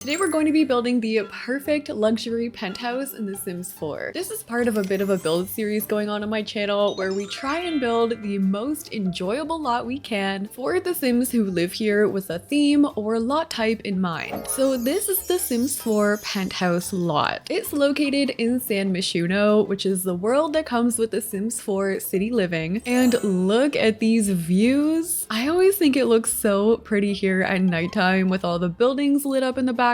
Today we're going to be building the perfect luxury penthouse in The Sims 4. This is part of a bit of a build series going on my channel where we try and build the most enjoyable lot we can for the Sims who live here with a theme or lot type in mind. So this is the Sims 4 penthouse lot. It's located in San Myshuno, which is the world that comes with The Sims 4 city living. And look at these views. I always think it looks so pretty here at nighttime with all the buildings lit up in the background.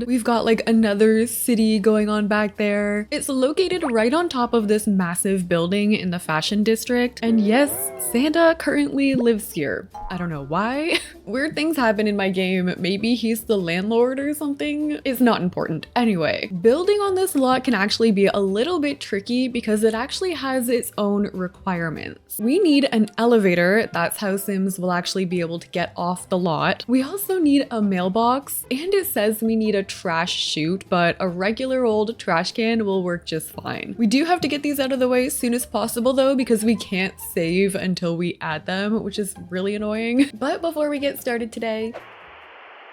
We've got like another city going on back there. It's located right on top of this massive building in the fashion district. And yes, Santa currently lives here. I don't know why. Weird things happen in my game. Maybe he's the landlord or something. It's not important. Anyway, building on this lot can actually be a little bit tricky because it actually has its own requirements. We need an elevator. That's how Sims will actually be able to get off the lot. We also need a mailbox, and it says we need a trash chute, but a regular old trash can will work just fine. We do have to get these out of the way as soon as possible though, because we can't save until we add them, which is really annoying. But before we get started today,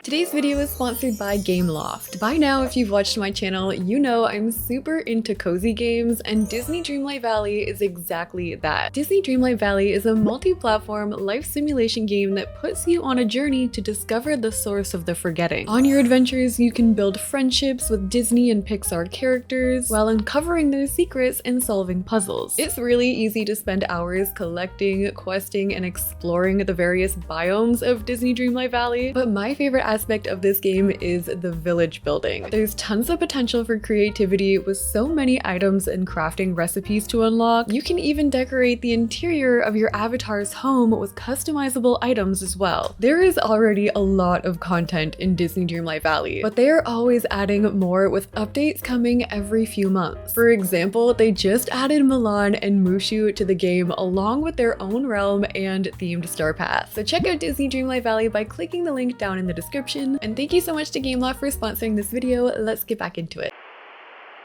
today's video is sponsored by Loft. By now, if you've watched my channel, you know I'm super into cozy games, and Disney Dreamlight Valley is exactly that. Disney Dreamlight Valley is a multi-platform life simulation game that puts you on a journey to discover the source of the forgetting. On your adventures, you can build friendships with Disney and Pixar characters while uncovering their secrets and solving puzzles. It's really easy to spend hours collecting, questing, and exploring the various biomes of Disney Dreamlight Valley, but my favorite aspect of this game is the village building. There's tons of potential for creativity with so many items and crafting recipes to unlock. You can even decorate the interior of your avatar's home with customizable items as well. There is already a lot of content in Disney Dreamlight Valley, but they are always adding more with updates coming every few months. For example, they just added Milan and Mushu to the game along with their own realm and themed star path. So check out Disney Dreamlight Valley by clicking the link down in the description. And thank you so much to Loft for sponsoring this video. Let's get back into it.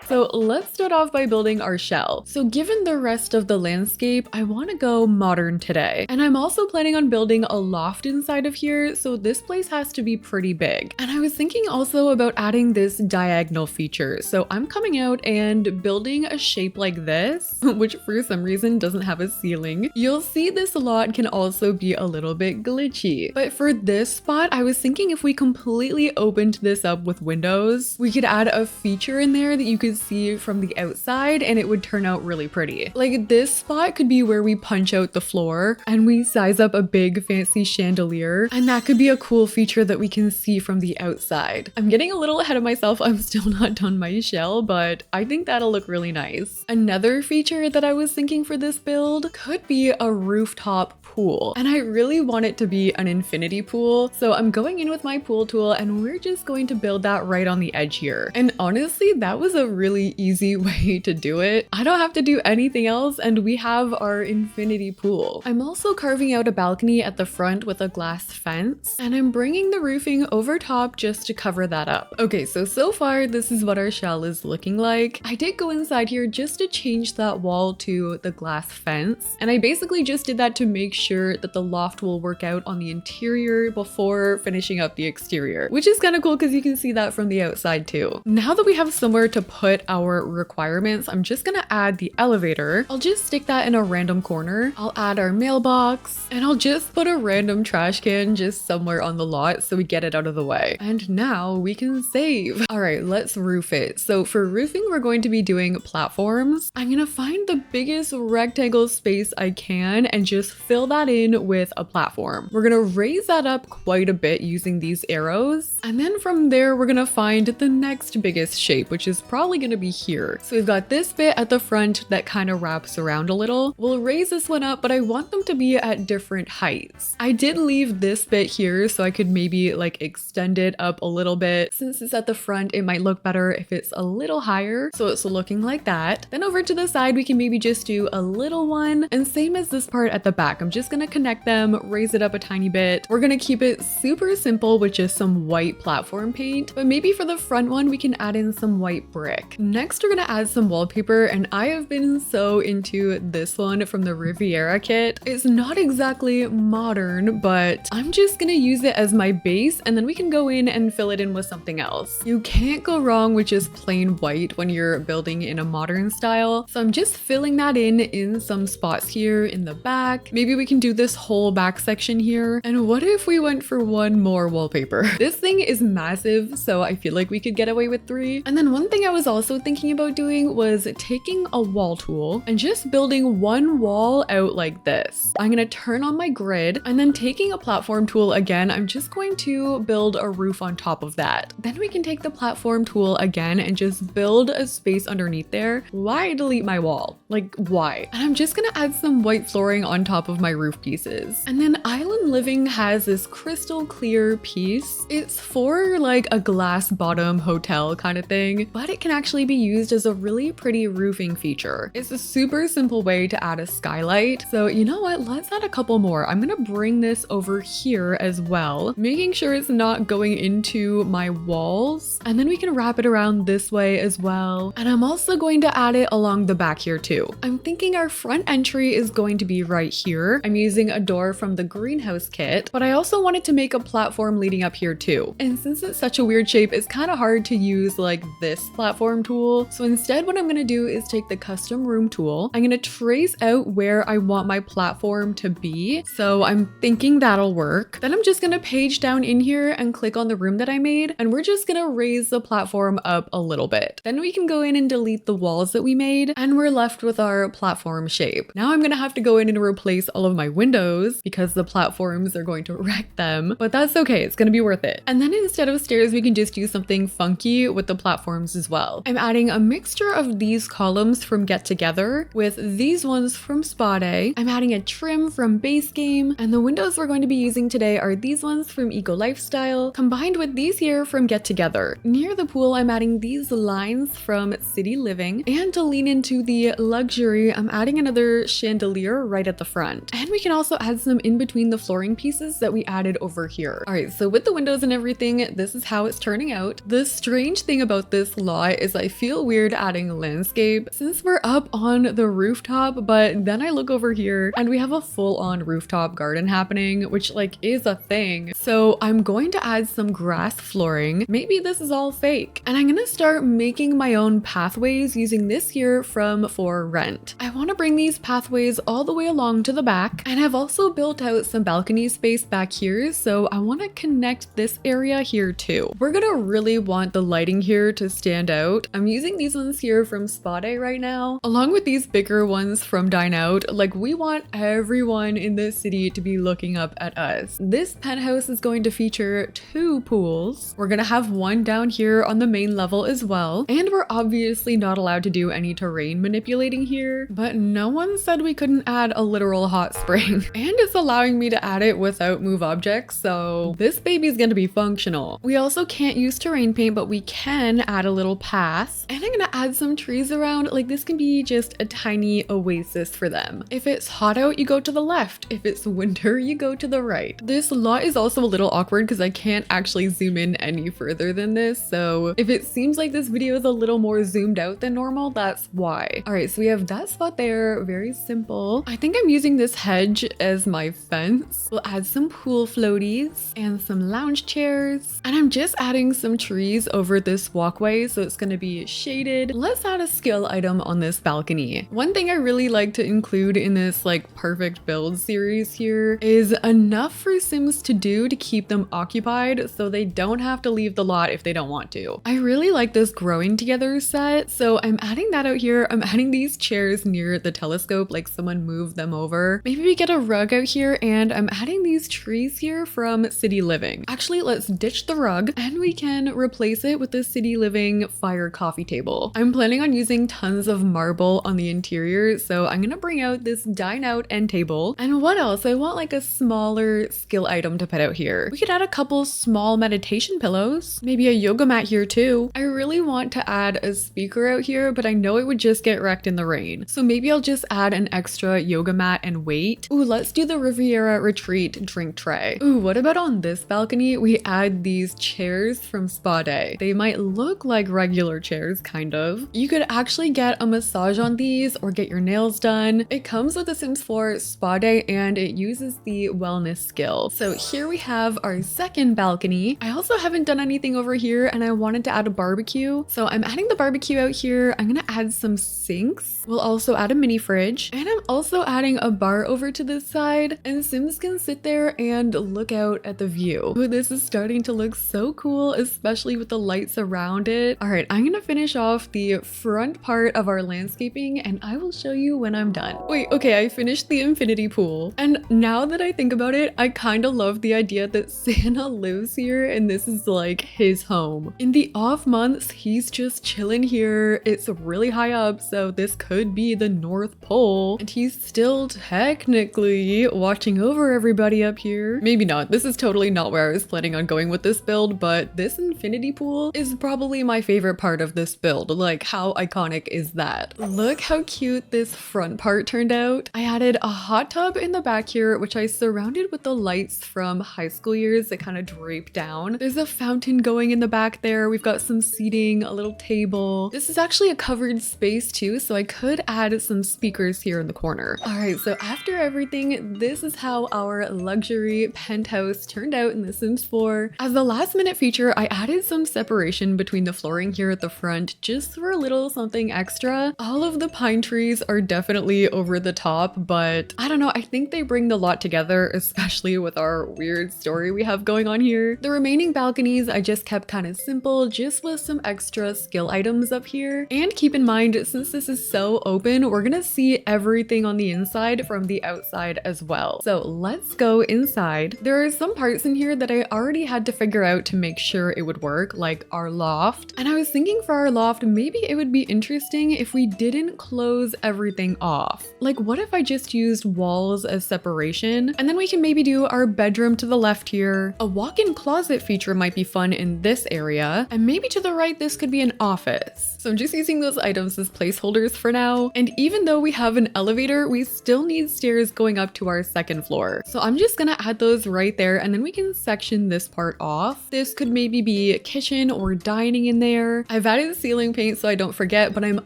So let's start off by building our shell. So given the rest of the landscape, I want to go modern today. And I'm also planning on building a loft inside of here, so this place has to be pretty big. And I was thinking also about adding this diagonal feature. So I'm coming out and building a shape like this, which for some reason doesn't have a ceiling. You'll see this lot can also be a little bit glitchy. But for this spot, I was thinking if we completely opened this up with windows, we could add a feature in there that you could see from the outside and it would turn out really pretty. Like this spot could be where we punch out the floor and we size up a big fancy chandelier, and that could be a cool feature that we can see from the outside. I'm getting a little ahead of myself. I'm still not done my shell, but I think that'll look really nice. Another feature that I was thinking for this build could be a rooftop pool, and I really want it to be an infinity pool. So I'm going in with my pool tool and we're just going to build that right on the edge here. And honestly, that was a really easy way to do it. I don't have to do anything else and we have our infinity pool. I'm also carving out a balcony at the front with a glass fence, and I'm bringing the roofing over top just to cover that up. Okay, so far this is what our shell is looking like. I did go inside here just to change that wall to the glass fence, and I basically just did that to make sure that the loft will work out on the interior before finishing up the exterior, which is kind of cool because you can see that from the outside too. Now that we have somewhere to put our requirements, I'm just gonna add the elevator. I'll just stick that in a random corner. I'll add our mailbox, and I'll just put a random trash can just somewhere on the lot so we get it out of the way. And now we can save. All right, let's roof it. So for roofing, we're going to be doing platforms. I'm gonna find the biggest rectangle space I can and just fill that in with a platform. We're gonna raise that up quite a bit using these arrows. And then from there, we're gonna find the next biggest shape, which is probably gonna be here. So we've got this bit at the front that kind of wraps around a little. We'll raise this one up, but I want them to be at different heights. I did leave this bit here so I could maybe like extend it up a little bit. Since it's at the front, it might look better if it's a little higher. So it's looking like that. Then over to the side, we can maybe just do a little one, and same as this part at the back. I'm just gonna connect them, raise it up a tiny bit. We're gonna keep it super simple with just some white platform paint, but maybe for the front one, we can add in some white brick. back. Next, we're gonna add some wallpaper, and I have been so into this one from the Riviera kit. It's not exactly modern, but I'm just gonna use it as my base, and then we can go in and fill it in with something else. You can't go wrong with just plain white when you're building in a modern style. So I'm just filling that in some spots here in the back. Maybe we can do this whole back section here. And what if we went for one more wallpaper? This thing is massive, so I feel like we could get away with 3. And then one thing I was also thinking about doing was taking a wall tool and just building one wall out like this. I'm gonna turn on my grid, and then taking a platform tool again, I'm just going to build a roof on top of that. Then we can take the platform tool again and just build a space underneath there. Why delete my wall? Like, why? And I'm just gonna add some white flooring on top of my roof pieces. And then Island Living has this crystal clear piece. It's for like a glass bottom hotel kind of thing, but it can actually be used as a really pretty roofing feature. It's a super simple way to add a skylight. So you know what? Let's add a couple more. I'm gonna bring this over here as well, making sure it's not going into my walls. And then we can wrap it around this way as well. And I'm also going to add it along the back here too. I'm thinking our front entry is going to be right here. I'm using a door from the greenhouse kit, but I also wanted to make a platform leading up here too. And since it's such a weird shape, it's kind of hard to use like this platform tool. So instead, what I'm going to do is take the custom room tool. I'm going to trace out where I want my platform to be. So I'm thinking that'll work. Then I'm just going to page down in here and click on the room that I made. And we're just going to raise the platform up a little bit. Then we can go in and delete the walls that we made, and we're left with our platform shape. Now I'm going to have to go in and replace all of my windows because the platforms are going to wreck them, but that's okay. It's going to be worth it. And then instead of stairs, we can just do something funky with the platforms as well. I'm adding a mixture of these columns from Get Together with these ones from Spa Day. I'm adding a trim from Base Game, and the windows we're going to be using today are these ones from Eco Lifestyle combined with these here from Get Together. Near the pool, I'm adding these lines from City Living, and to lean into the luxury, I'm adding another chandelier right at the front. And we can also add some in between the flooring pieces that we added over here. All right, so with the windows and everything, this is how it's turning out. The strange thing about this lot is I feel weird adding landscape since we're up on the rooftop, but then I look over here and we have a full-on rooftop garden happening, which like is a thing. So I'm going to add some grass flooring. Maybe this is all fake. And I'm gonna start making my own pathways using this here from For Rent. I want to bring these pathways all the way along to the back, and I've also built out some balcony space back here, so I want to connect this area here too. We're gonna really want the lighting here to stand out. I'm using these ones here from Spa Day right now, along with these bigger ones from Dine Out. Like, we want everyone in this city to be looking up at us. This penthouse is going to feature 2 pools. We're gonna have one down here on the main level as well, and we're obviously not allowed to do any terrain manipulating here, but no one said we couldn't add a literal hot spring. And it's allowing me to add it without move objects, so this baby's gonna be functional. We also can't use terrain paint, but we can add a little path, and I'm gonna add some trees around. Like, this can be just a tiny oasis for them. If it's hot out, you go to the left. If it's winter, you go to the right. This lot is also a little awkward because I can't actually zoom in any further than this, so if it seems like this video is a little more zoomed out than normal, that's why. All right, so we have that spot there, very simple. I think I'm using this hedge as my fence. We'll add some pool floaties and some lounge chairs, and I'm just adding some trees over this walkway so it's going to be shaded. Let's add a skill item on this balcony. One thing I really like to include in this like perfect build series here is enough for Sims to do to keep them occupied so they don't have to leave the lot if they don't want to. I really like this growing together set, so I'm adding that out here. I'm adding these chairs near the telescope, like someone moved them over. Maybe we get a rug out here, and I'm adding these trees here from City Living. Actually, let's ditch the rug and we can replace it with the City Living fire coffee table. I'm planning on using tons of marble on the interior, so I'm gonna bring out this Dine Out end table. And what else? I want like a smaller skill item to put out here. We could add a couple small meditation pillows, maybe a yoga mat here too. I really want to add a speaker out here, but I know it would just get wrecked in the rain. So maybe I'll just add an extra yoga mat and wait. Ooh, let's do the Riviera Retreat drink tray. Ooh, what about on this balcony? We add these chairs from Spa Day. They might look like regular chairs, kind of. You could actually get a massage on these or get your nails done. It comes with the Sims 4 Spa Day and it uses the wellness skill. So here we have our second balcony. I also haven't done anything over here and I wanted to add a barbecue. So I'm adding the barbecue out here. I'm gonna add some sinks. We'll also add a mini fridge. And I'm also adding a bar over to this side and Sims can sit there and look out at the view. Ooh, this is starting to look so cool, especially with the lights around it. All right, I'm gonna finish off the front part of our landscaping and I will show you when I'm done. Wait, okay, I finished the infinity pool. And now that I think about it, I kind of love the idea that Santa lives here and this is like his home. In the off months, he's just chilling here. It's really high up, so this could be the North Pole. And he's still technically watching over everybody up here. Maybe not. This is totally not where I was planning on going with this build, but this infinity pool is probably my favorite part of this build. Like, how iconic is that? Look how cute this front part turned out. I added a hot tub in the back here, which I surrounded with the lights from high school years that kind of drape down. There's a fountain going in the back there. We've got some seating, a little table. This is actually a covered space too, so I could add some speakers here in the corner. All right, so after everything, this is how our luxury penthouse turned out in The Sims 4. As a last minute feature, I added some separation between the flooring here at the front just for a little something extra. All of the pine trees are definitely over the top, but I don't know, I think they bring the lot together, especially with our weird story we have going on here. The remaining balconies I just kept kind of simple, just with some extra skill items up here. And keep in mind, since this is so open, we're gonna see everything on the inside from the outside as well. So let's go inside. There are some parts in here that I already had to figure out to make sure it would work, like our loft. And I was thinking for our loft, maybe it would be interesting if we didn't close everything off. Like, what if I just used walls as separation? And then we can maybe do our bedroom to the left here. A walk-in closet feature might be fun in this area. And maybe to the right, this could be an office. So I'm just using those items as placeholders for now. And even though we have an elevator, we still need stairs going up to our second floor. So I'm just gonna add those right there and then we can section this part off. This could maybe be a kitchen or dining in there. I've added ceiling paint so I don't forget, but I'm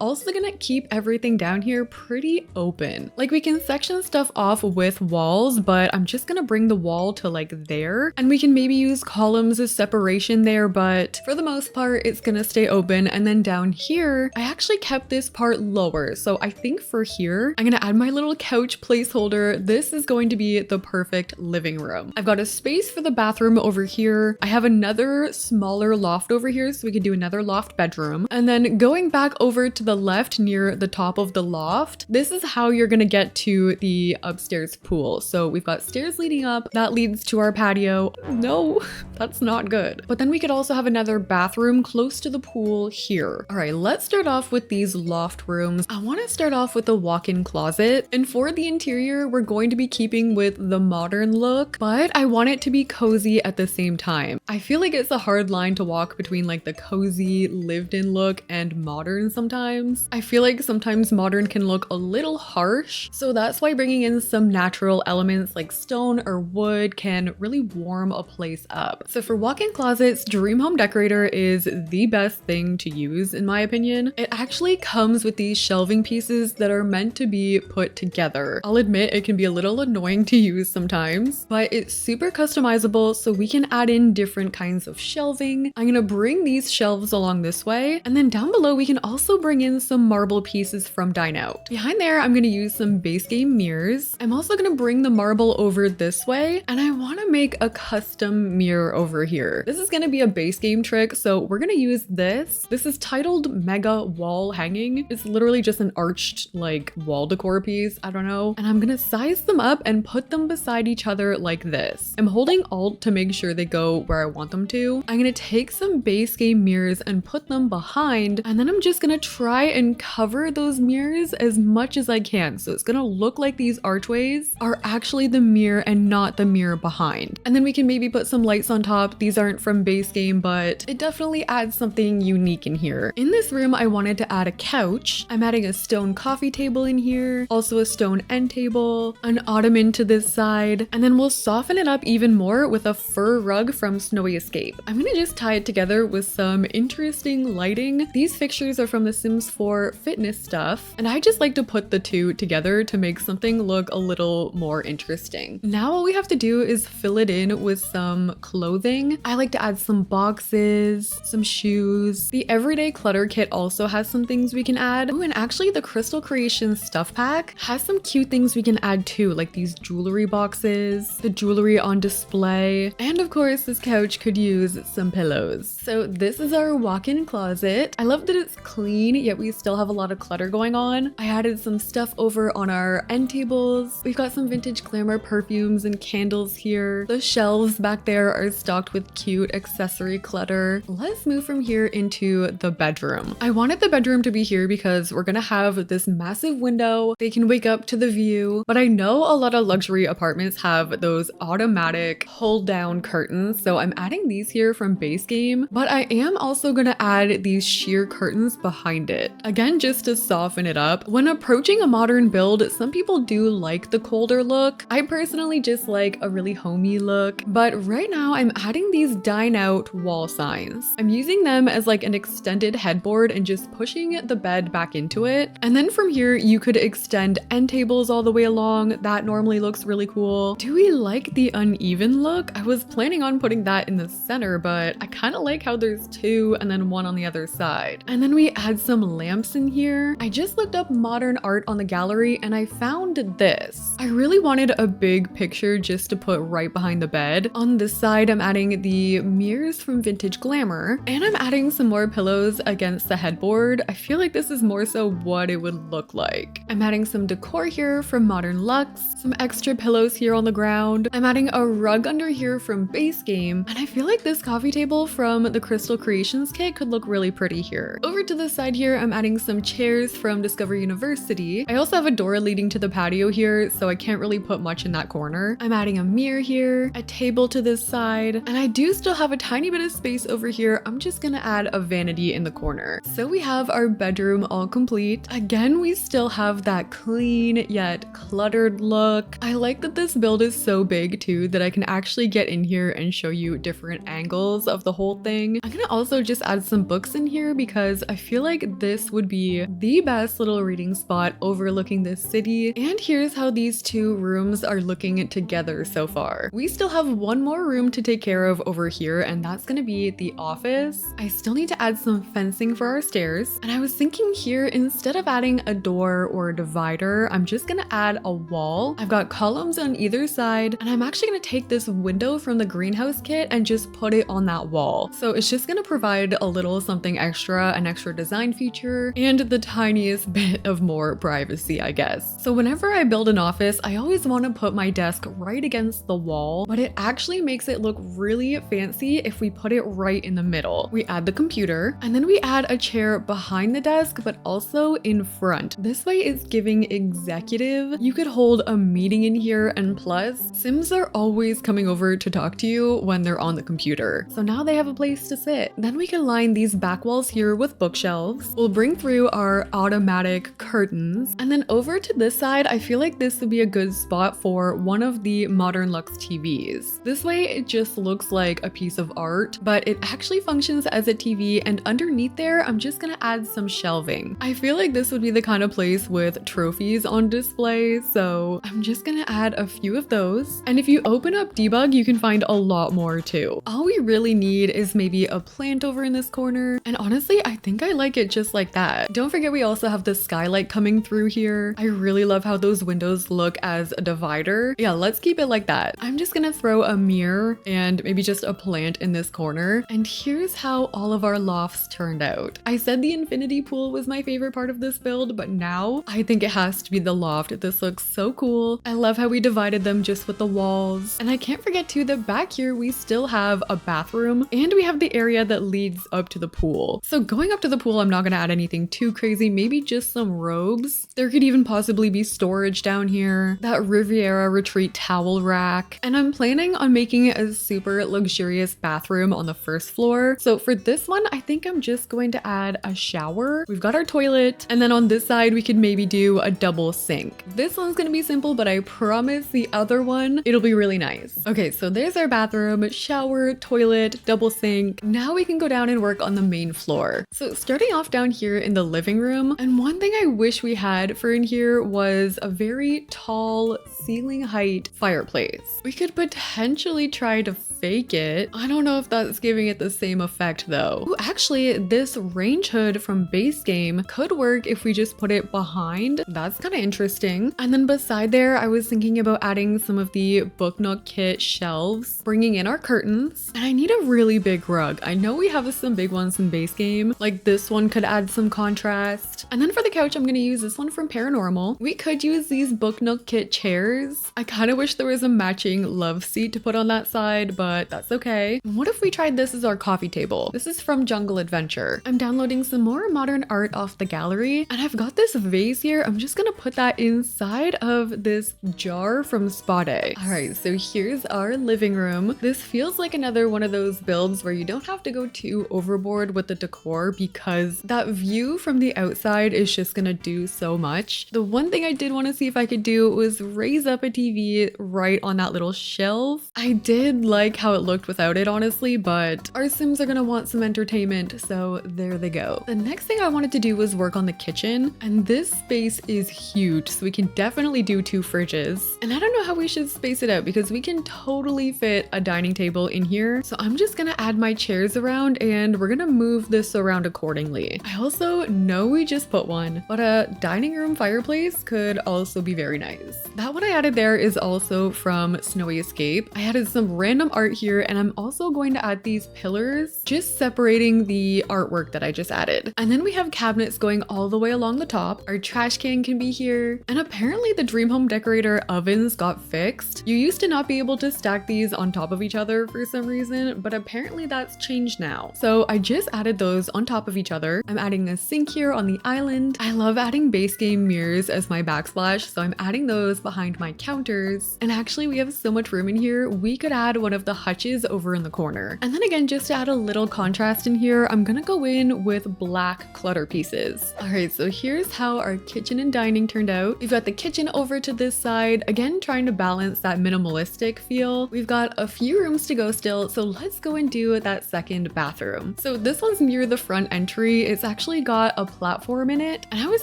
also gonna keep everything down here pretty open. Like, we can section stuff off with walls, but I'm just gonna bring the wall to like there. And we can maybe use columns as separation there, but for the most part, it's gonna stay open. And then down here, I actually kept this part lower. So I think for here, I'm gonna add my little couch placeholder. This is going to be the perfect living room. I've got a space for the bathroom over here. I have another smaller loft over here, so we could do another loft bedroom. And then going back over to the left near the top of the loft, this is how you're gonna get to the upstairs pool. So we've got stairs leading up, that leads to our patio. No, that's not good. But then we could also have another bathroom close to the pool here. All right, let's start off with these loft rooms. I wanna start off with a walk-in closet. And for the interior, we're going to be keeping with the modern look, but I want it to be cozy at the same time. I feel like it's a hard line to walk between like the cozy lived-in look and modern sometimes. I feel like sometimes modern can look a little harsh, so that's why bringing in some natural elements like stone or wood can really warm a place up. So for walk-in closets, Dream Home Decorator is the best thing to use in my opinion. It actually comes with these shelving pieces that are meant to be put together. I'll admit it can be a little annoying to use sometimes, but it's super customizable, so we can add in different kinds of shelving. I'm gonna bring these shelves along this way, and then down below we can also bring in some marble pieces from Dine Out. Behind there, I'm gonna use some base game mirrors. I'm also gonna bring the marble over this way, and I wanna make a custom mirror over here. This is gonna be a base game trick, so we're gonna use this. This is titled Mega Wall Hanging. It's literally just an arched like wall decor piece, I don't know. And I'm gonna size them up and put them beside each other like this. I'm holding Alt to make sure they go where I want them to. I'm gonna take some base game mirrors and put them behind, and then I'm just gonna try and cover those mirrors as much as I can. So it's gonna look like these archways are actually the mirror and not the mirror behind. And then we can maybe put some lights on top. These aren't from base game, but it definitely adds something unique in here. In this room, I wanted to add a couch. I'm adding a stone coffee table in here, also a stone end table, an ottoman to this side, and then we'll soften it up even more with a fur rug from Snowy Escape. I'm gonna just tie it together with some interesting lighting. These fixtures are from the Sims 4 fitness stuff, and I just like to put the two together to make something look a little more interesting. Now all we have to do is fill it in with some clothing. I like to add some boxes, some shoes. The everyday clutter kit also has some things we can add. Oh, and actually the Crystal Creations stuff pack has some cute things we can add too, like these jewelry boxes, the jewelry on display, and of course this couch could use some pillows. So this is our walk-in closet. I love that it's clean, yet we still have a lot of clutter going on. I added some stuff over on our end tables. We've got some vintage glamour perfumes and candles here. The shelves back there are stocked with cute accessory clutter. Let's move from here into the bedroom. I wanted the bedroom to be here because we're gonna have this massive window. They can wake up to the view, but I know a lot of luxury apartments have those automatic hold down curtains, so I'm adding these here from base game, but I am also gonna add these sheer curtains behind it. Again, just to soften it up. When approaching a modern build, some people do like the colder look. I personally just like a really homey look, but right now I'm adding these dine out wall signs. I'm using them as like an extended headboard and just pushing the bed back into it. And then from here, you could extend end tables all the way along. That normally looks really cool. Do we like the uneven look? I was planning on putting that in the center, but I kind of like how there's two and then one on the other side. And then we add some lamps in here. I just looked up modern art on the gallery and I found this. I really wanted a big picture just to put right behind the bed. On this side, I'm adding the mirrors from Vintage Glamour, and I'm adding some more pillows against the headboard. I feel like this is more so what it would look like. I'm adding some decor here from Modern Luxe, some extra pillows here on the ground. I'm adding a rug under here from Base Game, and I feel like this coffee table from the Crystal Creations kit could look really pretty here. Over to the side here, I'm adding some chairs from Discover University. I also have a door leading to the patio here, so I can't really put much in that corner. I'm adding a mirror here, a table to this side, and I do still have a tiny bit of space over here. I'm just gonna add a vanity in the corner. So we have our bedroom all complete. Again, we still have that clean yet cluttered look. I like that this build is so big too that I can actually get in here and show you different angles of the whole thing. I'm gonna also just add some books in here because I feel like this would be the best little reading spot overlooking this city. And here's how these two rooms are looking together so far. We still have one more room to take care of over here, and that's gonna be the office. I still need to add some fencing for our stairs, and I was thinking here, instead of adding a door or a divider, I'm just gonna add a wall. I've got columns on either side, and I'm actually gonna take this window from the greenhouse kit and just put it on that wall. So it's just gonna provide a little something extra, an extra design feature, and the tiniest bit of more privacy, I guess. So whenever I build an office, I always want to put my desk right against the wall, but it actually makes it look really fancy if we put it right in the middle. We add the computer, and then we add a chair behind the desk, but also in front. This way it's giving executive. You could hold a meeting in here, and plus, Sims are always coming over to talk to you when they're on the computer. So now they have a place to sit. Then we can line these back walls here with bookshelves. We'll bring through our automatic curtains, and then over to this side, I feel like this would be a good spot for one of the Modern Luxe TVs. This way it just looks like a piece of art, but it actually functions as a TV, and underneath there, I'm just gonna add some shelving. I feel like this would be the kind of place with trophies on display, so I'm just gonna add a few of those. And if you open up debug, you can find a lot more too. All we really need is maybe a plant over in this corner, and honestly, I think I like it just like that. Don't forget we also have the skylight coming through here. I really love how those windows look as a divider. Yeah, let's keep it like that. I'm just gonna throw a mirror and maybe just a plant in this corner. And here's how all of our lofts turned out. I said the infinity pool was my favorite part of this build, but now I think it has to be the loft. This looks so cool. I love how we divided them just with the walls. And I can't forget too that back here we still have a bathroom, and we have the area that leads up to the pool. So going up to the pool, I'm not gonna add anything too crazy, maybe just some robes. There could even possibly be storage down here, that Riviera Retreat towel rack, and I'm planning on making a super luxurious bathroom on the first floor. So for for this one, I think I'm just going to add a shower. We've got our toilet, and then on this side, we could maybe do a double sink. This one's gonna be simple, but I promise the other one, it'll be really nice. Okay, so there's our bathroom, shower, toilet, double sink. Now we can go down and work on the main floor. So starting off down here in the living room, and one thing I wish we had for in here was a very tall ceiling height fireplace. We could potentially try to fake it. I don't know if that's giving it the same effect though. Ooh, actually, this range hood from base game could work if we just put it behind. That's kind of interesting. And then beside there, I was thinking about adding some of the book nook kit shelves, bringing in our curtains. And I need a really big rug. I know we have some big ones in base game, like this one could add some contrast. And then for the couch, I'm gonna use this one from Paranormal. We could use these book nook kit chairs. I kind of wish there was a matching love seat to put on that side, but that's okay. What if we tried this as our coffee table? This is from Jungle Adventure. I'm downloading some more modern art off the gallery, and I've got this vase here. I'm just gonna put that inside of this jar from Spa Day. All right, so here's our living room. This feels like another one of those builds where you don't have to go too overboard with the decor because that view from the outside is just gonna do so much. The one thing I did want to see if I could do was raise up a TV right on that little shelf. I did like how it looked without it, honestly, but our Sims are gonna want some entertainment, so there they go. The next thing I wanted to do was work on the kitchen, and this space is huge, so we can definitely do 2 fridges. And I don't know how we should space it out because we can totally fit a dining table in here. So I'm just gonna add my chairs around and we're gonna move this around accordingly. I also know we just put one, but a dining room fireplace could also be very nice. That one I added there is also from Snowy Escape. I added some random art here, and I'm also going to add these pillars, just separating the artwork that I just added. And then we have cabinets going all the way along the top. Our trash can be here. And apparently the Dream Home Decorator ovens got fixed. You used to not be able to stack these on top of each other for some reason, but apparently that's changed now. So I just added those on top of each other. I'm adding a sink here on the island. I love adding base game mirrors as my backsplash, so I'm adding those behind my counters. And actually we have so much room in here, we could add one of the hutches over in the corner. And then again, just to add a little contrast in here, I'm gonna go in with black clutter pieces. All right, so here's how our kitchen and dining turned out. We've got the kitchen over to this side, again trying to balance that minimalistic feel. We've got a few rooms to go still, so let's go and do that second bathroom. So this one's near the front entry. It's actually got a platform in it, and I was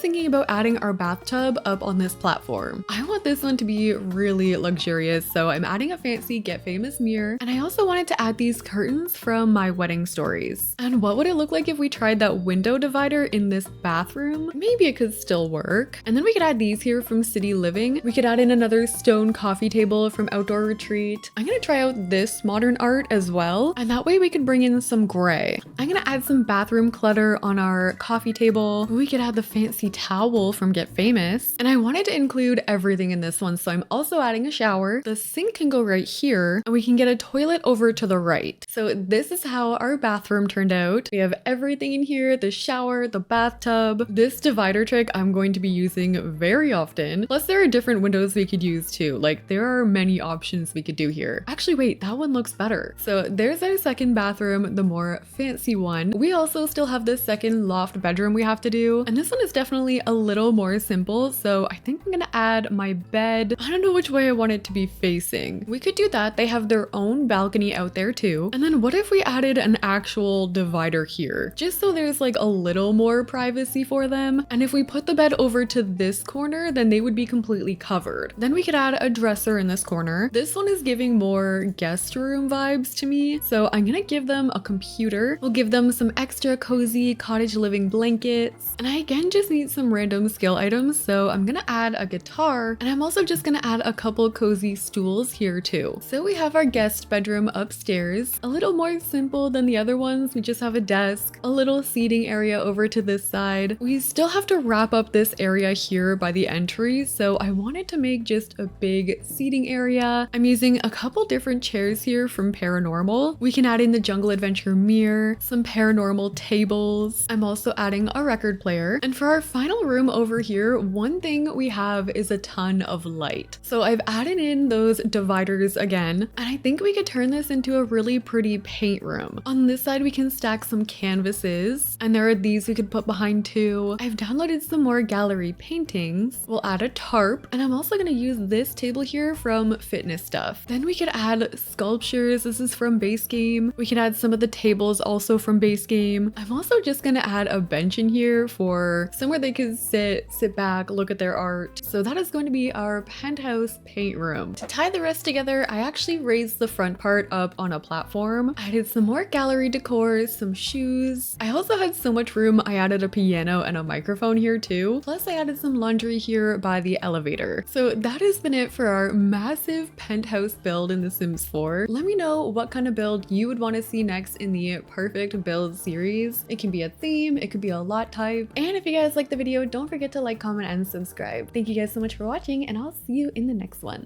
thinking about adding our bathtub up on this platform. I want this one to be really luxurious, so I'm adding a fancy Get Famous mirror, and I also wanted to add these curtains from My Wedding Stories. And what would it look like if we tried that window divider in this bathroom? Maybe it could still work. And then we could add these here from City Living. We could add in another stone coffee table from Outdoor Retreat. I'm gonna try out this modern art as well, and that way we could bring in some gray. I'm gonna add some bathroom clutter on our coffee table. We could add the fancy towel from Get Famous, and I wanted to include everything in this one, so I'm also adding a shower. The sink can go right here, and we can get a toilet over to the right. So this is how our bathroom turned out. We have everything in here, the shower, the bathtub. This divider trick I'm going to be using very often. Plus there are different windows we could use too. Like there are many options we could do here. Actually, wait, that one looks better. So there's our second bathroom, the more fancy one. We also still have this second loft bedroom we have to do. And this one is definitely a little more simple. So I think I'm gonna add my bed. I don't know which way I want it to be facing. We could do that. They have their own balcony out there too. And then what if we added an actual divider here? Just so there's like a little more privacy for them. And if we put the bed over to this corner, then they would be completely covered. Then we could add a dresser in this corner. This one is giving more guest room vibes to me. So I'm gonna give them a computer. We'll give them some extra cozy cottage living blankets. And I again just need some random skill items. So I'm gonna add a guitar, and I'm also just gonna add a couple cozy stools here too. So we have our guest bedroom upstairs, a little more simple than the other ones. We just have a desk, a little seating area over to this side. We still have to wrap up this area here by the entry, so I wanted to make just a big seating area. I'm using a couple different chairs here from Paranormal. We can add in the Jungle Adventure mirror, some Paranormal tables. I'm also adding a record player. And for our final room over here, one thing we have is a ton of light. So I've added in those dividers again, and I think we could turn this into a really pretty paint room. On this side, we can stack some canvases, and there are these we could put behind too. I've downloaded some more gallery paintings. We'll add a tarp, and I'm also gonna use this table here from Fitness Stuff. Then we could add sculptures. This is from Base Game. We can add some of the tables also from Base Game. I'm also just gonna add a bench in here for somewhere they could sit back, look at their art. So that is going to be our penthouse paint room. To tie the rest together, I actually raised the front part up on a platform. I added some more gallery decor, some shoes. I also had so much room, I added a piano and a microphone here too. Plus I added some laundry here by the elevator. So that has been it for our massive penthouse build in The Sims 4. Let me know what kind of build you would want to see next in the perfect build series. It can be a theme, it could be a lot type. And if you guys like the video, don't forget to like, comment, and subscribe. Thank you guys so much for watching, and I'll see you in the next one.